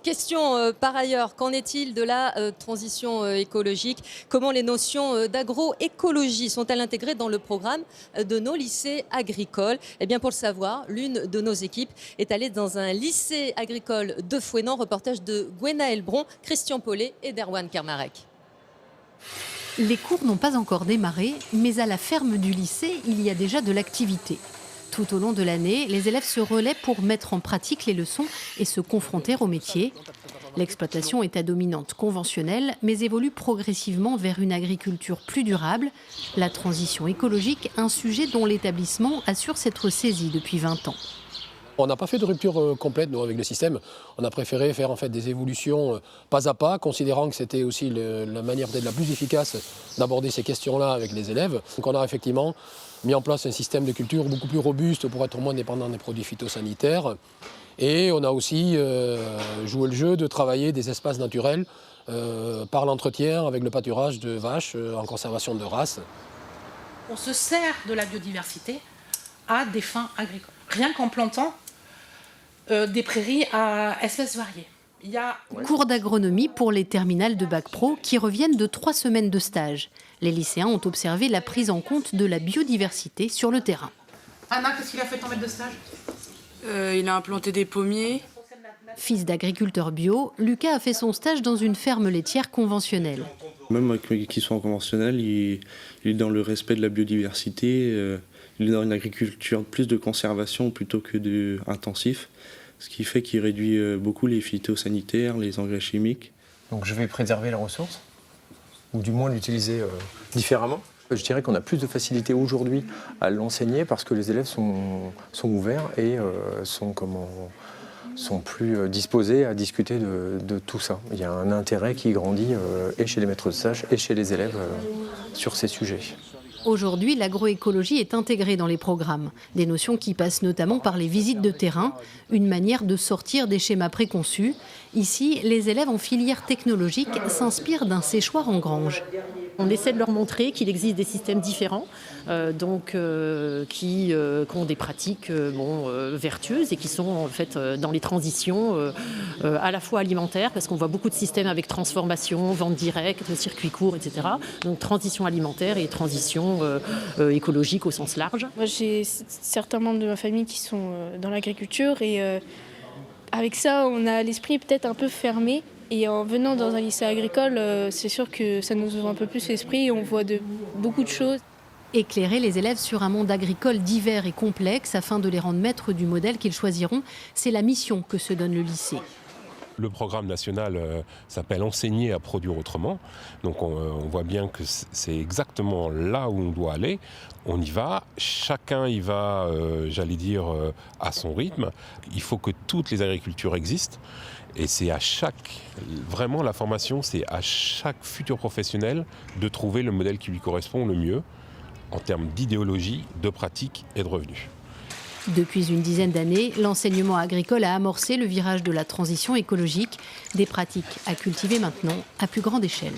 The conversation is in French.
Question par ailleurs, qu'en est-il de la transition écologique? Comment les notions d'agroécologie sont-elles intégrées dans le programme de nos lycées agricoles? Eh bien pour le savoir, l'une de nos équipes est allée dans un lycée agricole de Fouesnant, reportage de Gwenaël Bron, Christian Paulet et d'Erwan Kermarek. Les cours n'ont pas encore démarré, mais à la ferme du lycée, il y a déjà de l'activité. Tout au long de l'année, les élèves se relaient pour mettre en pratique les leçons et se confronter au métier. L'exploitation est à dominante conventionnelle, mais évolue progressivement vers une agriculture plus durable. La transition écologique, un sujet dont l'établissement assure s'être saisi depuis 20 ans. On n'a pas fait de rupture complète nous, avec le système. On a préféré faire en fait, des évolutions pas à pas, considérant que c'était aussi la manière peut-être la plus efficace d'aborder ces questions-là avec les élèves. Donc on a effectivement mis en place un système de culture beaucoup plus robuste pour être moins dépendant des produits phytosanitaires. Et on a aussi joué le jeu de travailler des espaces naturels par l'entretien avec le pâturage de vaches en conservation de race. On se sert de la biodiversité à des fins agricoles. Rien qu'en plantant des prairies à espèces variées. Cours d'agronomie pour les terminales de Bac Pro qui reviennent de 3 semaines de stage. Les lycéens ont observé la prise en compte de la biodiversité sur le terrain. Anna, qu'est-ce qu'il a fait ton maître de stage? Il a implanté des pommiers. Fils d'agriculteur bio, Lucas a fait son stage dans une ferme laitière conventionnelle. Même qu'ils soient en conventionnel, il est dans le respect de la biodiversité. Il est dans une agriculture plus de conservation plutôt que d'intensif, ce qui fait qu'il réduit beaucoup les phytosanitaires, les engrais chimiques. Donc je vais préserver la ressource, ou du moins l'utiliser différemment. Je dirais qu'on a plus de facilité aujourd'hui à l'enseigner parce que les élèves sont ouverts et sont plus disposés à discuter de tout ça. Il y a un intérêt qui grandit et chez les maîtres de stage et chez les élèves sur ces sujets. Aujourd'hui, l'agroécologie est intégrée dans les programmes. Des notions qui passent notamment par les visites de terrain, une manière de sortir des schémas préconçus. Ici, les élèves en filière technologique s'inspirent d'un séchoir en grange. On essaie de leur montrer qu'il existe des systèmes différents, qui ont des pratiques vertueuses et qui sont en fait dans les transitions à la fois alimentaires, parce qu'on voit beaucoup de systèmes avec transformation, vente directe, circuit court, etc. Donc transition alimentaire et transition écologique au sens large. Moi, j'ai certains membres de ma famille qui sont dans l'agriculture et avec ça, on a l'esprit peut-être un peu fermé. Et en venant dans un lycée agricole, c'est sûr que ça nous ouvre un peu plus l'esprit et on voit beaucoup de choses. Éclairer les élèves sur un monde agricole divers et complexe afin de les rendre maîtres du modèle qu'ils choisiront, c'est la mission que se donne le lycée. Le programme national s'appelle « Enseigner à produire autrement ». Donc on voit bien que c'est exactement là où on doit aller. On y va, chacun y va, à son rythme. Il faut que toutes les agricultures existent. Et c'est vraiment la formation, c'est à chaque futur professionnel de trouver le modèle qui lui correspond le mieux en termes d'idéologie, de pratique et de revenus. Depuis une dizaine d'années, l'enseignement agricole a amorcé le virage de la transition écologique, des pratiques à cultiver maintenant à plus grande échelle.